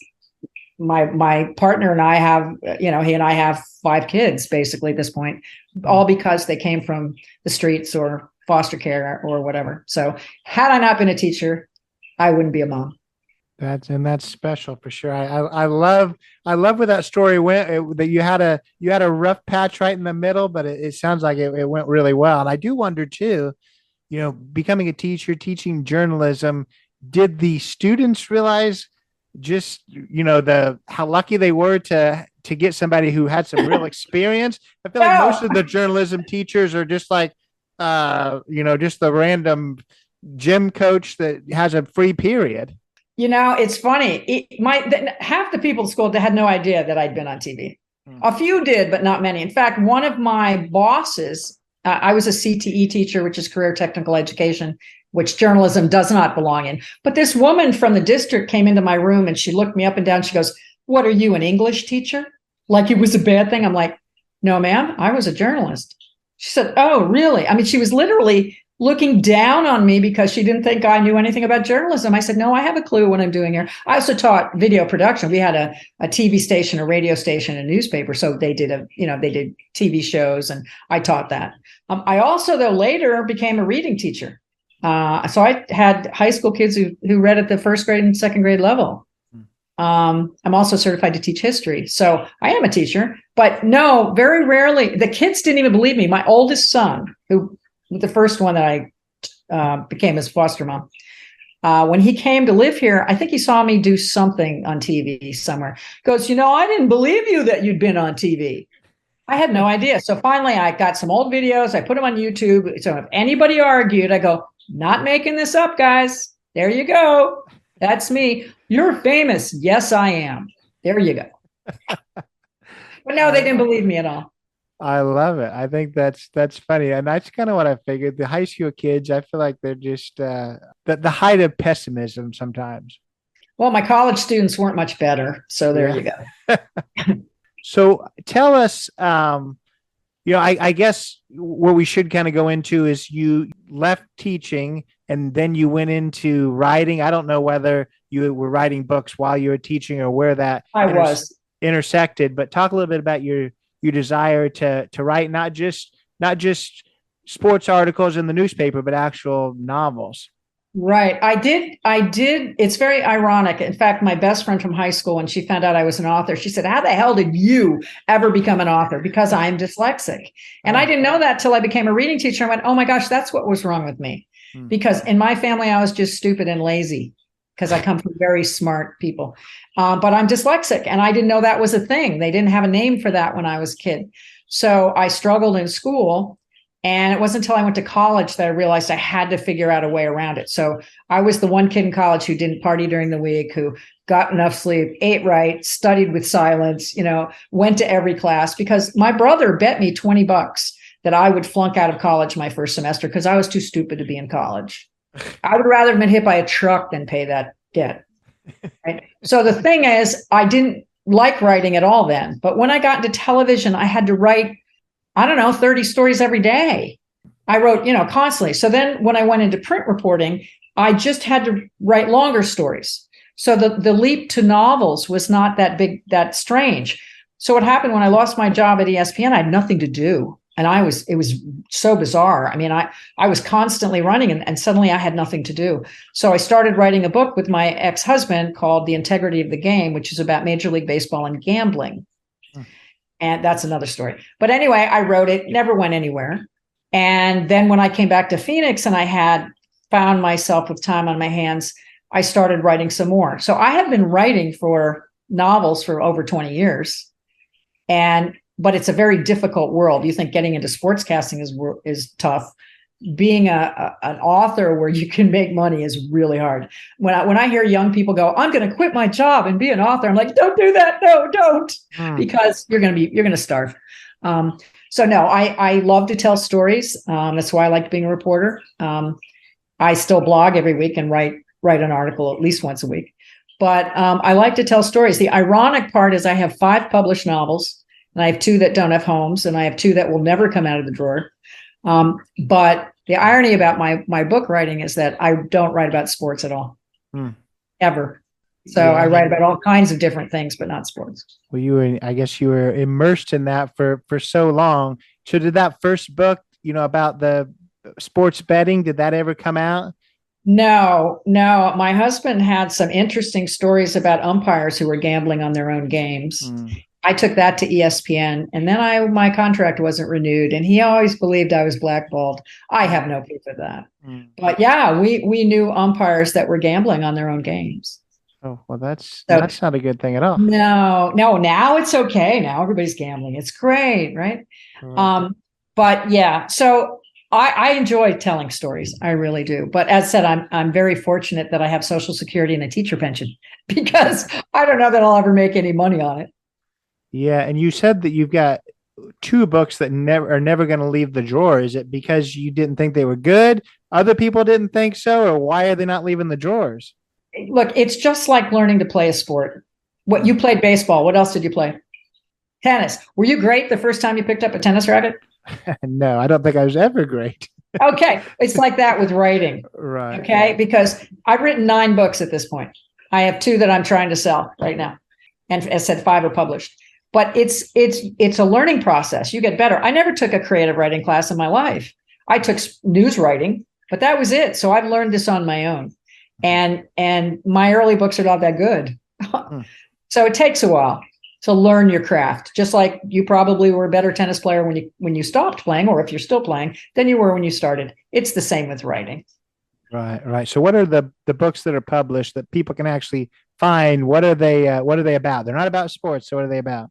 My partner and I have, he and I have 5 kids basically at this point, all because they came from the streets or foster care or whatever. So had I not been a teacher, I wouldn't be a mom. That's special for sure. I love where that story went. That you had a rough patch right in the middle, but it sounds like it went really well. And I do wonder too, becoming a teacher, teaching journalism, did the students realize just how lucky they were to get somebody who had some real experience? I feel like most of the journalism teachers are just like just the random gym coach that has a free period. It's funny. Half the people at school, they had no idea that I'd been on TV. A few did, but not many. In fact, one of my bosses, I was a CTE teacher, which is career technical education, which journalism does not belong in. But this woman from the district came into my room and she looked me up and down. She goes, what are you, an English teacher? Like it was a bad thing. I'm like, no, ma'am, I was a journalist. She said, oh, really? I mean, she was literally looking down on me because she didn't think I knew anything about journalism. I said, no, I have a clue what I'm doing here. I also taught video production. We had a TV station, a radio station, a newspaper. So they did they did TV shows and I taught that. I also, though, later became a reading teacher. So I had high school kids who read at the 1st grade and 2nd grade level. I'm also certified to teach history. So I am a teacher, but no, very rarely. The kids didn't even believe me. My oldest son, who the first one that I became his foster mom, when he came to live here, I think he saw me do something on TV somewhere. Goes, I didn't believe you that you'd been on TV. I had no idea. So finally I got some old videos. I put them on YouTube. So if anybody argued, I go, not making this up, guys. There you go. That's me. You're famous. Yes, I am. There you go. But no, they didn't believe me at all. I love it. I think that's funny. And that's kind of what I figured. The high school kids, I feel like they're just the height of pessimism sometimes. Well, my college students weren't much better. So there you go. So tell us, I guess what we should kind of go into is you left teaching and then you went into writing. I don't know whether you were writing books while you were teaching or where that was intersected, but talk a little bit about your desire to write, not just sports articles in the newspaper, but actual novels. Right. I did. It's very ironic. In fact, my best friend from high school, when she found out I was an author, she said, how the hell did you ever become an author? Because I'm dyslexic. And I didn't know that till I became a reading teacher. I went, oh my gosh, that's what was wrong with me. because in my family, I was just stupid and lazy because I come from very smart people. But I'm dyslexic, and I didn't know that was a thing. They didn't have a name for that when I was a kid. So I struggled in school. And it wasn't until I went to college that I realized I had to figure out a way around it. So I was the one kid in college who didn't party during the week, who got enough sleep, ate right, studied with silence, went to every class, because my brother bet me $20 that I would flunk out of college my first semester because I was too stupid to be in college. I would rather have been hit by a truck than pay that debt. Right? So the thing is, I didn't like writing at all then. But when I got into television, I had to write 30 stories every day. I wrote, constantly. So then when I went into print reporting, I just had to write longer stories. So the leap to novels was not that big, that strange. So what happened when I lost my job at ESPN, I had nothing to do. And it was so bizarre. I mean, I was constantly running and suddenly I had nothing to do. So I started writing a book with my ex-husband called The Integrity of the Game, which is about Major League Baseball and gambling. And that's another story. But anyway, I wrote it, never went anywhere. And then when I came back to Phoenix and I had found myself with time on my hands, I started writing some more. So I have been writing for novels for over 20 years. But it's a very difficult world. You think getting into sportscasting is tough. Being an author where you can make money is really hard. When I hear young people go, I'm going to quit my job and be an author, I'm like, don't do that. No, don't, because you're going to starve. So no, I love to tell stories. That's why I like being a reporter. I still blog every week and write an article at least once a week. But I like to tell stories. The ironic part is I have 5 published novels, and I have 2 that don't have homes, and I have 2 that will never come out of the drawer. But the irony about my book writing is that I don't write about sports at all, ever. So yeah. I write about all kinds of different things, but not sports. Well, I guess you were immersed in that for so long. So did that first book, about the sports betting, did that ever come out? No. My husband had some interesting stories about umpires who were gambling on their own games. I took that to ESPN, and then my contract wasn't renewed, and he always believed I was blackballed. I have no proof of that. But yeah, we knew umpires that were gambling on their own games. Oh, well, that's not a good thing at all. No, now it's okay. Now everybody's gambling. It's great, right? But yeah, so I enjoy telling stories. I really do. But as said, I'm very fortunate that I have Social Security and a teacher pension, because I don't know that I'll ever make any money on it. Yeah, and you said that you've got 2 books that are never going to leave the drawer. Is it because you didn't think they were good? Other people didn't think so, or why are they not leaving the drawers? Look, it's just like learning to play a sport. What you played baseball. What else did you play? Tennis. Were you great the first time you picked up a tennis racket? No, I don't think I was ever great. Okay, it's like that with writing. Right. Okay, because I've written 9 books at this point. I have 2 that I'm trying to sell right now, and as said, 5 are published. But it's a learning process. You get better. I never took a creative writing class in my life. I took news writing, but that was it. So I've learned this on my own. And my early books are not that good. So it takes a while to learn your craft. Just like you probably were a better tennis player when you stopped playing, or if you're still playing, than you were when you started. It's the same with writing. Right. So what are the books that are published that people can actually find? What are they about? They're not about sports. So what are they about?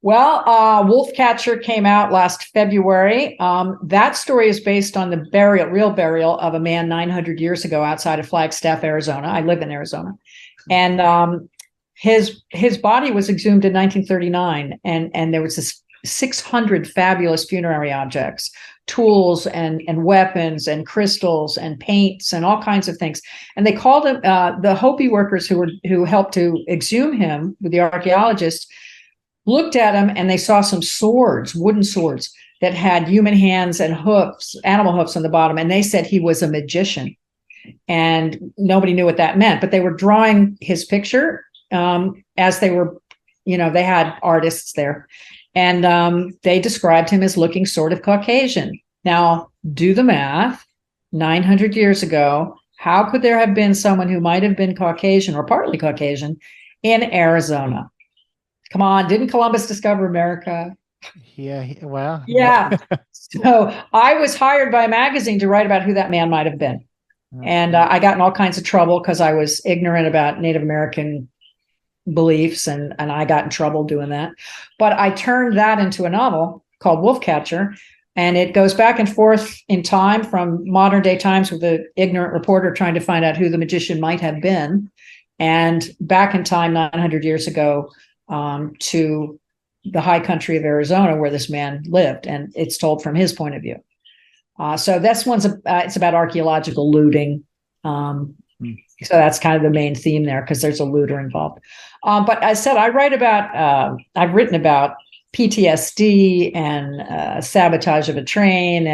Well, Wolfcatcher came out last February. That story is based on the real burial of a man 900 years ago outside of Flagstaff, Arizona. I live in Arizona. And his body was exhumed in 1939. And there was this 600 fabulous funerary objects, tools and weapons and crystals and paints and all kinds of things. And they called him, the Hopi workers who helped to exhume him with the archaeologists, looked at him and they saw some swords, wooden swords that had human hands and hoofs, animal hoofs on the bottom. And they said he was a magician, and nobody knew what that meant, but they were drawing his picture as they were, they had artists there, and they described him as looking sort of Caucasian. Now do the math. 900 years ago, how could there have been someone who might have been Caucasian or partly Caucasian in Arizona? Come on, didn't Columbus discover America? Yeah, well. Yeah. So I was hired by a magazine to write about who that man might have been. And I got in all kinds of trouble because I was ignorant about Native American beliefs, and I got in trouble doing that. But I turned that into a novel called Wolfcatcher, and it goes back and forth in time from modern day times with the ignorant reporter trying to find out who the magician might have been, and back in time 900 years ago to the high country of Arizona where this man lived, and it's told from his point of view. So this one's it's about archaeological looting. So that's kind of the main theme there because there's a looter involved. But I said I've written about PTSD and sabotage of a train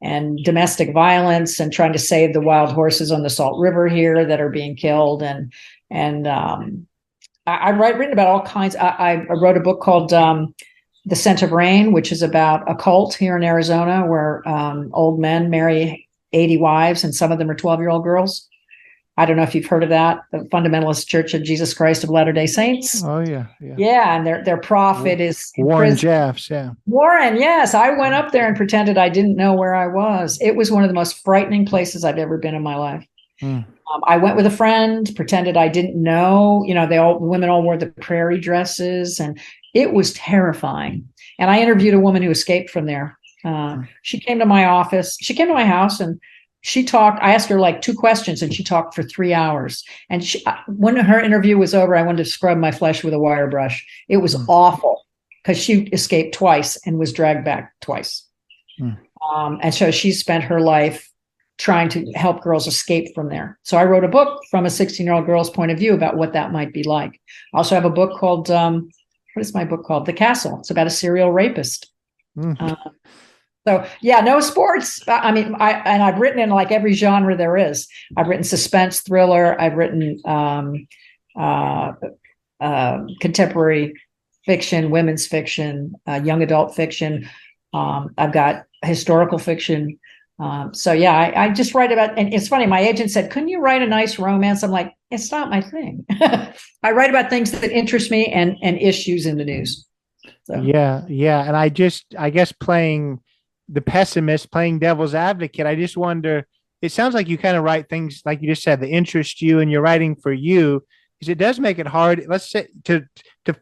and domestic violence and trying to save the wild horses on the Salt River here that are being killed. And I've written about all kinds. I wrote a book called The Scent of Rain, which is about a cult here in Arizona where old men marry 80 wives and some of them are 12-year-old girls. I don't know if you've heard of that, the Fundamentalist Church of Jesus Christ of Latter-day Saints. Oh, yeah. Yeah, and their prophet is Warren Jeffs, yeah. Warren, yes. I went up there and pretended I didn't know where I was. It was one of the most frightening places I've ever been in my life. I went with a friend, pretended I didn't know. The women all wore the prairie dresses, and it was terrifying. And I interviewed a woman who escaped from there. She came to my office. She came to my house, and she talked. I asked her like 2 questions, and she talked for 3 hours. And when her interview was over, I wanted to scrub my flesh with a wire brush. It was awful because she escaped twice and was dragged back twice. And so she spent her life trying to help girls escape from there. So I wrote a book from a 16-year-old girl's point of view about what that might be like. I also have a book called, what is my book called? The Castle. It's about a serial rapist. So yeah, no sports. I mean, I've written in like every genre there is. I've written suspense, thriller. I've written contemporary fiction, women's fiction, young adult fiction. I've got historical fiction. So yeah, I just write about, and it's funny. My agent said, "Couldn't you write a nice romance?" I'm like, it's not my thing. I write about things that interest me and issues in the news. So. Yeah. And I guess playing the pessimist, playing devil's advocate, I just wonder, it sounds like you kind of write things, like you just said, that interest you and you're writing for you, because it does make it hard, let's say, to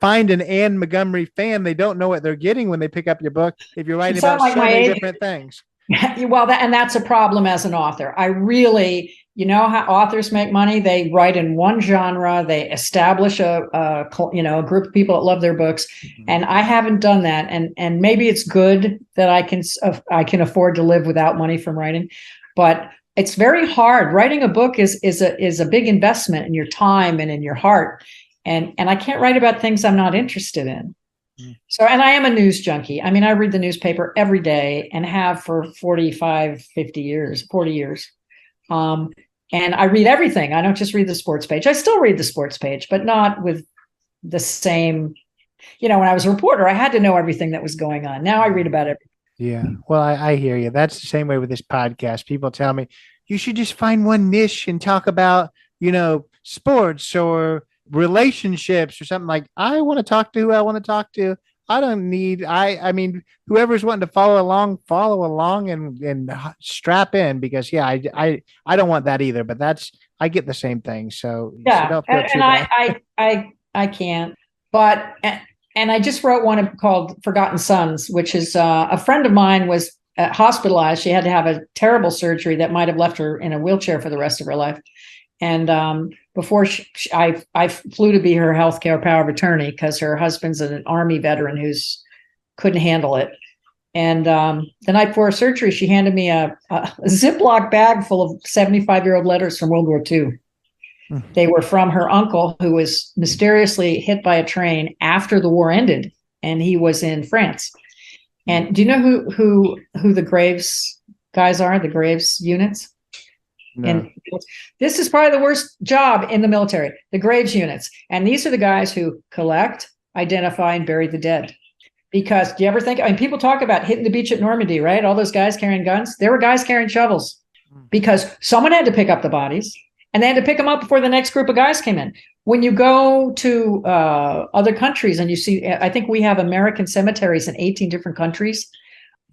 find an Anne Montgomery fan. They don't know what they're getting when they pick up your book if you're writing about so many different things. Well, and that's a problem as an author. I really, how authors make money. They write in one genre. They establish a group of people that love their books. And I haven't done that. And maybe it's good that I can afford to live without money from writing, but it's very hard. Writing a book is a big investment in your time and in your heart. And I can't write about things I'm not interested in. So, and I am a news junkie. I mean, I read the newspaper every day and have for 40 years. And I read everything. I don't just read the sports page. I still read the sports page, but not with the same, when I was a reporter, I had to know everything that was going on. Now I read about it. Yeah. Well, I hear you. That's the same way with this podcast. People tell me you should just find one niche and talk about, sports or relationships or something. Like, I want to talk to who I want to talk to. I don't need, I mean, whoever's wanting to follow along and strap in, because I don't want that either, but I get the same thing. So yeah, don't feel too bad. I can't, but, and I just wrote one called Forgotten Sons, which is a friend of mine was hospitalized. She had to have a terrible surgery that might've left her in a wheelchair for the rest of her life. And before I flew to be her healthcare power of attorney because her husband's an Army veteran who's couldn't handle it. And the night before surgery, she handed me a Ziploc bag full of 75-year-old letters from World War II. They were from her uncle, who was mysteriously hit by a train after the war ended, and he was in France. And do you know who the Graves guys are? The Graves units. No. And this is probably the worst job in the military, the Graves units. And these are the guys who collect, identify, and bury the dead. Because do you ever think, people talk about hitting the beach at Normandy, right? All those guys carrying guns. There were guys carrying shovels because someone had to pick up the bodies and they had to pick them up before the next group of guys came in. When you go to other countries and you see, I think we have American cemeteries in 18 different countries,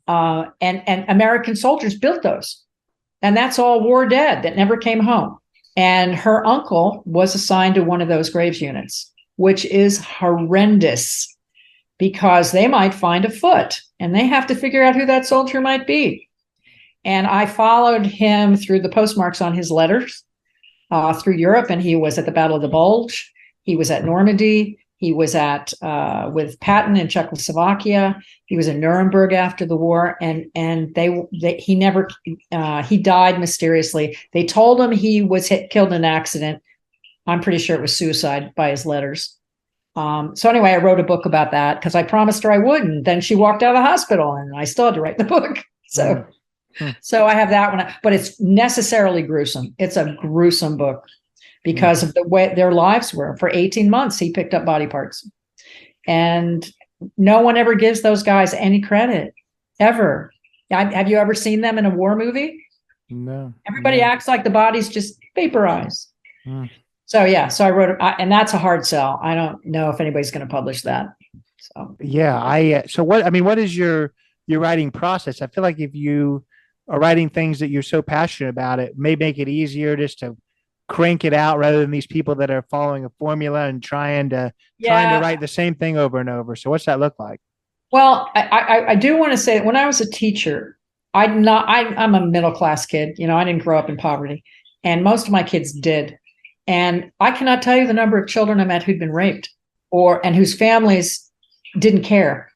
and American soldiers built those. And that's all war dead that never came home. And her uncle was assigned to one of those graves units, which is horrendous because they might find a foot and they have to figure out who that soldier might be. And I followed him through the postmarks on his letters through Europe. And he was at the Battle of the Bulge. He was at Normandy. He was at with Patton in Czechoslovakia. He was in Nuremberg after the war, and he died mysteriously. They told him he was killed in an accident. I'm pretty sure it was suicide by his letters. So anyway, I wrote a book about that because I promised her I would, and then she walked out of the hospital, and I still had to write the book. So I have that one, but it's necessarily gruesome. It's a gruesome book. Because of the way their lives were. For 18 months, he picked up body parts. And no one ever gives those guys any credit, ever. Have you ever seen them in a war movie? No. Everybody acts like the bodies just vaporize. So I wrote, and that's a hard sell. I don't know if anybody's going to publish that. So what is your writing process? I feel like if you are writing things that you're so passionate about, it may make it easier just to crank it out rather than these people that are following a formula and trying to write the same thing over and over. So what's that look like? Well, I do want to say that when I was a teacher, I'm a middle-class kid. I didn't grow up in poverty, and most of my kids did. And I cannot tell you the number of children I met who'd been raped and whose families didn't care,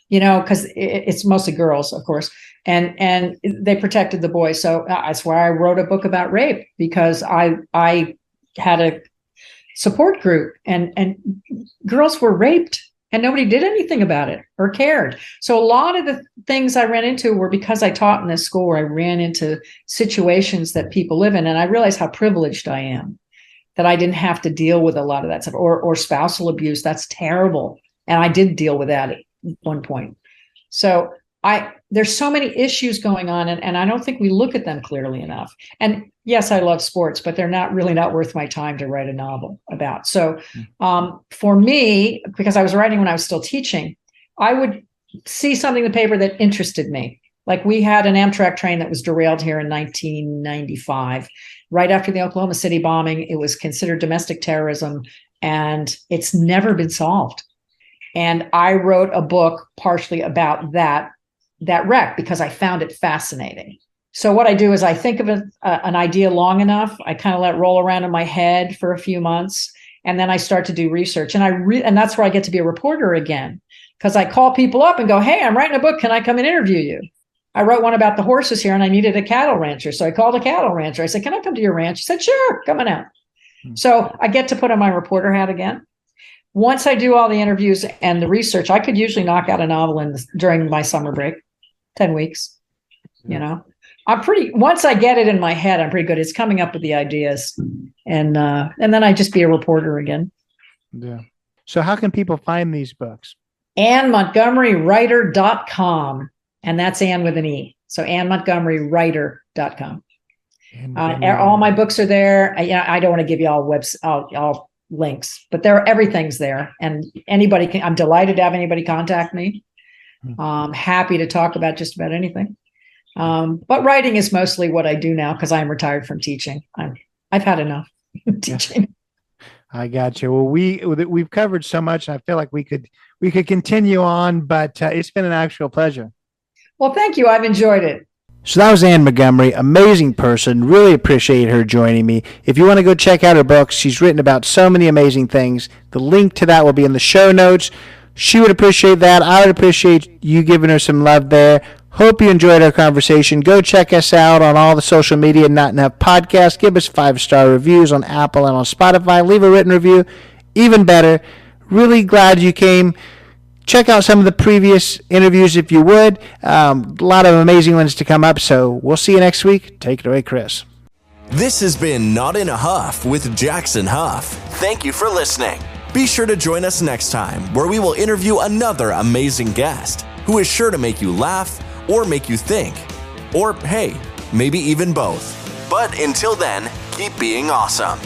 because it's mostly girls, of course. And they protected the boys. So that's why I wrote a book about rape, because I had a support group and girls were raped and nobody did anything about it or cared. So a lot of the things I ran into were because I taught in this school where I ran into situations that people live in. And I realized how privileged I am, that I didn't have to deal with a lot of that stuff or spousal abuse. That's terrible. And I did deal with that at one point. So there's so many issues going on, and I don't think we look at them clearly enough. And yes, I love sports, but they're not worth my time to write a novel about. So for me, because I was writing when I was still teaching, I would see something in the paper that interested me. Like we had an Amtrak train that was derailed here in 1995, right after the Oklahoma City bombing. It was considered domestic terrorism, and it's never been solved. And I wrote a book partially about that wreck because I found it fascinating. So what I do is I think of an idea long enough, I kind of let it roll around in my head for a few months, and then I start to do research. And and that's where I get to be a reporter again, because I call people up and go, "Hey, I'm writing a book. Can I come and interview you?" I wrote one about the horses here, and I needed a cattle rancher. So I called a cattle rancher. I said, "Can I come to your ranch?" He said, "Sure, coming out." So I get to put on my reporter hat again. Once I do all the interviews and the research, I could usually knock out a novel during my summer break, 10 weeks. Once I get it in my head, I'm pretty good. It's coming up with the ideas. And then I just be a reporter again. Yeah. So how can people find these books? AnneMontgomeryWriter.com. And that's Anne with an E. So AnneMontgomeryWriter.com. All my books are there. I don't want to give you all links, but everything's there, and anybody can. I'm delighted to have anybody contact me. Happy to talk about just about anything. But writing is mostly what I do now because I'm retired from teaching. I've had enough teaching. I got you. Well, we've covered so much. I feel like we could continue on, but it's been an actual pleasure. Well, thank you. I've enjoyed it. So that was Anne Montgomery, amazing person. Really appreciate her joining me. If you want to go check out her books, she's written about so many amazing things. The link to that will be in the show notes. She would appreciate that. I would appreciate you giving her some love there. Hope you enjoyed our conversation. Go check us out on all the social media, Not Enough Podcast. Give us 5-star reviews on Apple and on Spotify. Leave a written review. Even better. Really glad you came. Check out some of the previous interviews if you would. A lot of amazing ones to come up. So we'll see you next week. Take it away, Chris. This has been Not in a Huff with Jackson Huff. Thank you for listening. Be sure to join us next time where we will interview another amazing guest who is sure to make you laugh or make you think. Or, hey, maybe even both. But until then, keep being awesome.